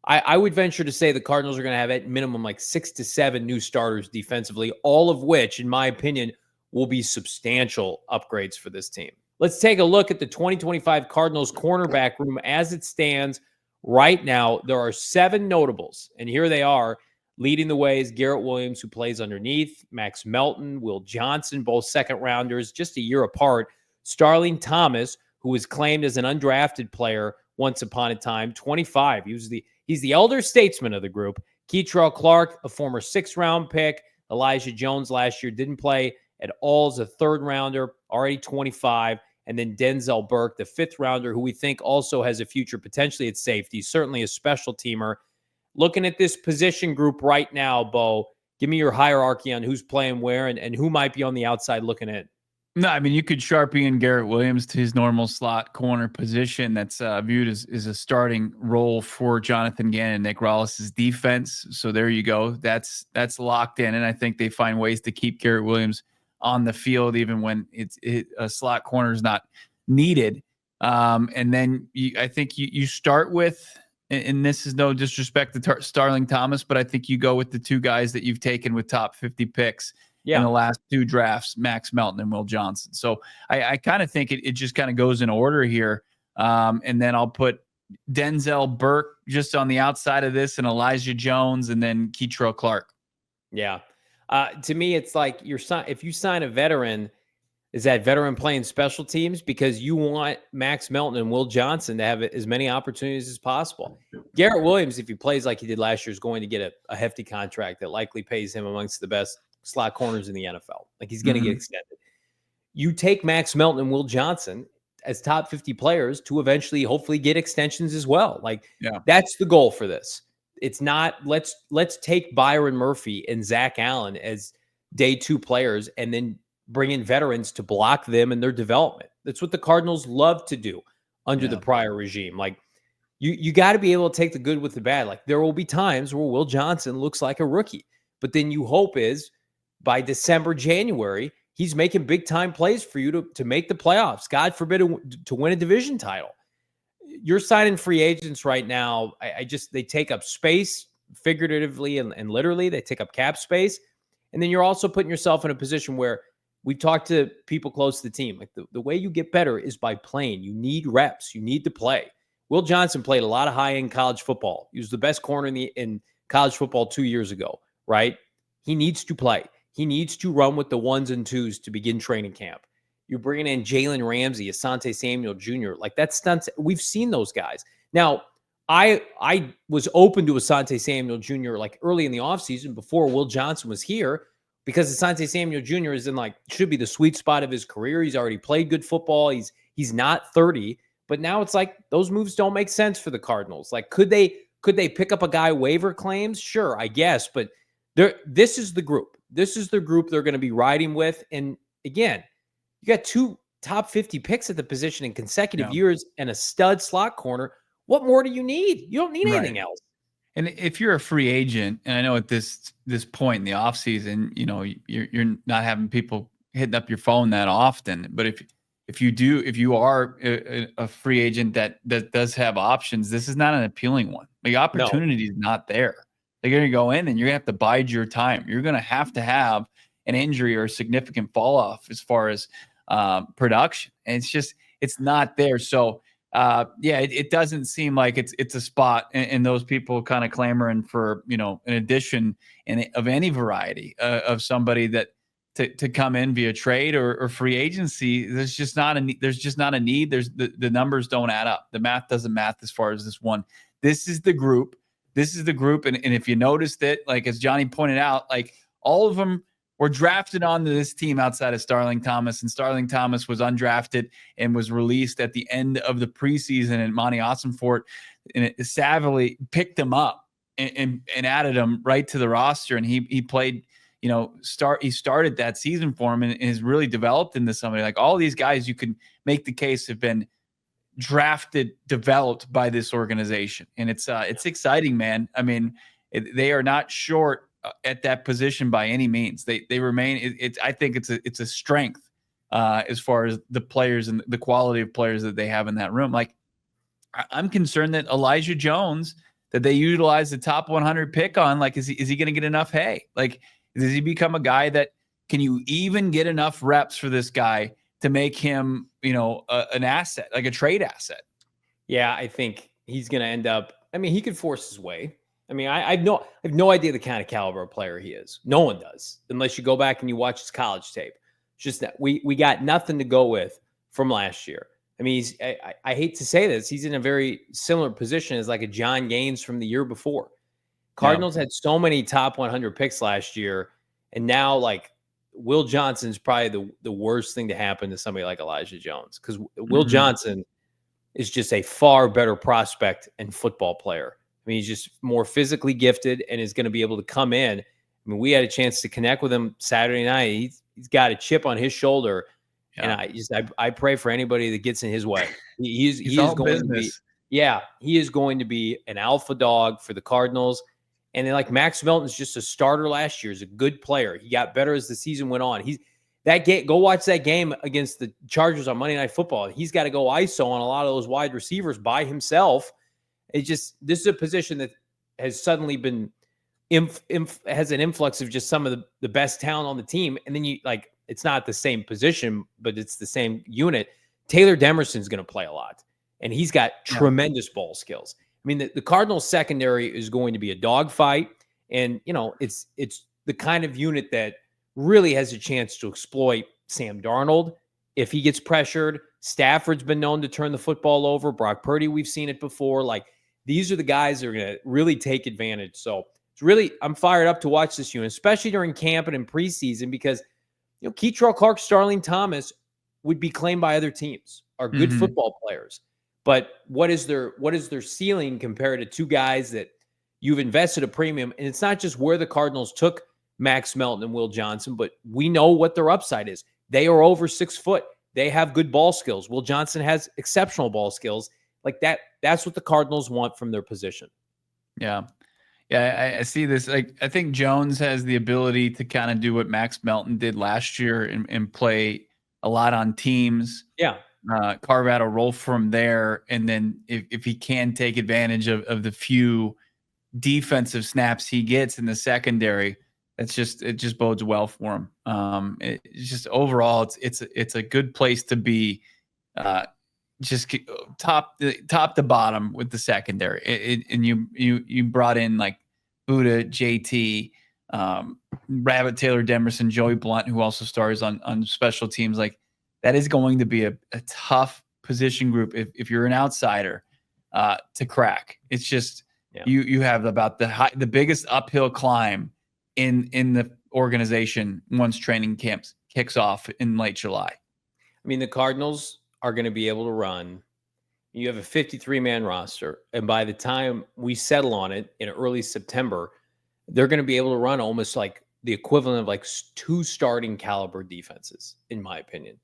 I would venture to say the Cardinals are going to have at minimum like 6 to 7 new starters defensively, all of which, in my opinion, will be substantial upgrades for this team. Let's take a look at the 2025 Cardinals cornerback room as it stands right now. There are 7 notables, and here they are. Leading the way is Garrett Williams, who plays underneath, Max Melton, Will Johnson, both second-rounders, just a year apart. Starling Thomas, who was claimed as an undrafted player once upon a time, 25. He's the elder statesman of the group. Keitrell Clark, a former 6th-round pick. Elijah Jones last year didn't play at all as a 3rd-rounder, already 25. And then Denzel Burke, the 5th-rounder, who we think also has a future potentially at safety, certainly a special teamer. Looking at this position group right now, Bo, give me your hierarchy on who's playing where and who might be on the outside looking in. No, I mean, you could Sharpie in Garrett Williams to his normal slot corner position. That's viewed as a starting role for Jonathan Gannon and Nick Rollis's defense. So there you go. That's locked in. And I think they find ways to keep Garrett Williams on the field, even when a slot corner is not needed. And then I think you start with, and this is no disrespect to Starling Thomas, but I think you go with the 2 guys that you've taken with top 50 picks in the last 2 drafts, Max Melton and Will Johnson. So I kind of think it just kind of goes in order here. And then I'll put Denzel Burke just on the outside of this and Elijah Jones and then Keitrell Clark. Yeah. To me, it's like if you sign a veteran, is that veteran playing special teams? Because you want Max Melton and Will Johnson to have as many opportunities as possible. Garrett Williams, if he plays like he did last year, is going to get a hefty contract that likely pays him amongst the best slot corners in the NFL. Like he's going to get extended. You take Max Melton and Will Johnson as top 50 players to eventually hopefully get extensions as well. Like that's the goal for this. It's not let's take Byron Murphy and Zach Allen as day 2 players and then bring in veterans to block them in their development. That's what the Cardinals love to do under the prior regime. Like you got to be able to take the good with the bad. Like there will be times where Will Johnson looks like a rookie, but then you hope is by December, January, he's making big time plays for you to make the playoffs. God forbid to win a division title. You're signing free agents right now. They take up space figuratively and literally. They take up cap space. And then you're also putting yourself in a position where we've talked to people close to the team. Like the way you get better is by playing. You need reps. You need to play. Will Johnson played a lot of high-end college football. He was the best corner in college football 2 years ago, right? He needs to play. He needs to run with the 1s and 2s to begin training camp. You're bringing in Jalen Ramsey, Asante Samuel Jr. Like that's stunts. We've seen those guys. Now, I was open to Asante Samuel Jr. like early in the offseason before Will Johnson was here because Asante Samuel Jr. is should be the sweet spot of his career. He's already played good football. He's not 30, but now it's like those moves don't make sense for the Cardinals. Like could they pick up a guy waiver claims? Sure, I guess, but this is the group. This is the group they're going to be riding with. And again, you got 2 top 50 picks at the position in consecutive years and a stud slot corner. What more do you need? You don't need anything else. And if you're a free agent, and I know at this point in the offseason, you're not having people hitting up your phone that often. But if you are a free agent that does have options, this is not an appealing one. The opportunity is not there. They're going to go in and you're going to have to bide your time. You're going to have an injury or a significant fall off as far as production. And it's not there. So it doesn't seem like it's a spot and those people kind of clamoring for, an addition of any variety of somebody that to come in via trade or free agency. There's just not a need. The numbers don't add up. The math doesn't math as far as this one. This is the group. And if you noticed it, like as Johnny pointed out, like all of them were drafted onto this team outside of Starling Thomas, and Starling Thomas was undrafted and was released at the end of the preseason, and Monty Ossenfort and it savvily picked him up and added him right to the roster. And he played, he started that season for him and has really developed into somebody. Like all these guys, you can make the case have been developed by this organization. And it's exciting, man. I mean, they are not short at that position by any means. They remain. I think it's a strength as far as the players and the quality of players that they have in that room. Like I'm concerned that Elijah Jones, that they utilize the top 100 pick on. Like, is he going to get enough hay? Like, does he become a guy that can you even get enough reps for this guy to make him, an asset, like a trade asset? Yeah, I think he's going to end up. I mean, he could force his way. I mean, I have no idea the kind of caliber of player he is. No one does, unless you go back and you watch his college tape. It's just that we got nothing to go with from last year. I mean, I hate to say this, he's in a very similar position as like a John Gaines from the year before. Cardinals had so many top 100 picks last year, and now like Will Johnson's probably the worst thing to happen to somebody like Elijah Jones, because Will Johnson is just a far better prospect and football player. I mean, he's just more physically gifted and is going to be able to come in. I mean, we had a chance to connect with him Saturday night. He's got a chip on his shoulder, and I pray for anybody that gets in his way. He is going to be, he is going to be an alpha dog for the Cardinals. And then like Max Melton's just a starter last year. He's a good player. He got better as the season went on. Go watch that game against the Chargers on Monday Night Football. He's got to go ISO on a lot of those wide receivers by himself. This is a position that has suddenly been has an influx of just some of the best talent on the team. And then it's not the same position, but it's the same unit. Taylor Demerson's going to play a lot, and he's got tremendous ball skills. I mean, the Cardinals secondary is going to be a dogfight, and it's the kind of unit that really has a chance to exploit Sam Darnold if he gets pressured. Stafford's been known to turn the football over. Brock Purdy, we've seen it before. Like, these are the guys that are going to really take advantage. So I'm fired up to watch this unit, especially during camp and in preseason, because Keitrell Clark, Starling Thomas would be claimed by other teams, are good football players. But what is their ceiling compared to two guys that you've invested a premium? And it's not just where the Cardinals took Max Melton and Will Johnson, but we know what their upside is. They are over 6 foot. They have good ball skills. Will Johnson has exceptional ball skills. Like that's what the Cardinals want from their position. Yeah. Yeah, I see this. Like, I think Jones has the ability to kind of do what Max Melton did last year and play a lot on teams. Yeah. Carve out a role from there. And then if he can take advantage of the few defensive snaps he gets in the secondary, it just bodes well for him. It's just overall, it's a good place to be. Just top to bottom with the secondary. And you brought in like Buddha, JT, Rabbit, Taylor Demerson, Joey Blunt, who also stars on special teams. Like, that is going to be a tough position group if you're an outsider to crack. It's just you have about the biggest uphill climb in the organization once training camps kicks off in late July. I mean, the Cardinals are going to be able to run. You have a 53-man roster, and by the time we settle on it in early September, they're going to be able to run almost like the equivalent of like 2 starting caliber defenses, in my opinion.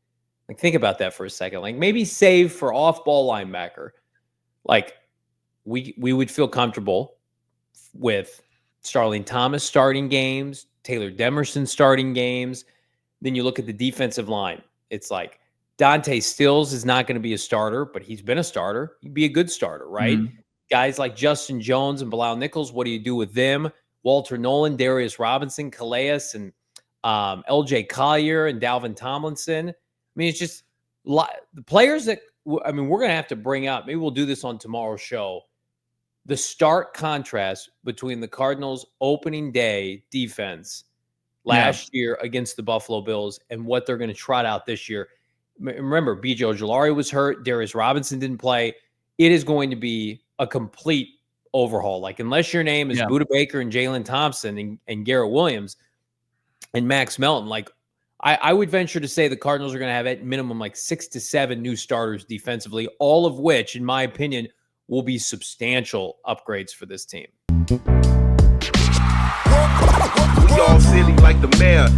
Like, think about that for a second. Like, maybe save for off-ball linebacker. Like, we would feel comfortable with Starling Thomas starting games, Taylor Demerson starting games. Then you look at the defensive line. It's like Dante Stills is not going to be a starter, but he's been a starter. He'd be a good starter, right? Guys like Justin Jones and Bilal Nichols, what do you do with them? Walter Nolan, Darius Robinson, Calais, and LJ Collier and Dalvin Tomlinson. I mean, it's just the players that, I mean, we're going to have to bring up, maybe we'll do this on tomorrow's show, the stark contrast between the Cardinals' opening day defense last year against the Buffalo Bills and what they're going to trot out this year. Remember, B.J. Ojulari was hurt. Darius Robinson didn't play. It is going to be a complete overhaul. Like, unless your name is Budda Baker and Jalen Thompson and Garrett Williams and Max Melton, like, I would venture to say the Cardinals are going to have at minimum like 6 to 7 new starters defensively, all of which, in my opinion, will be substantial upgrades for this team. We all silly like the mayor.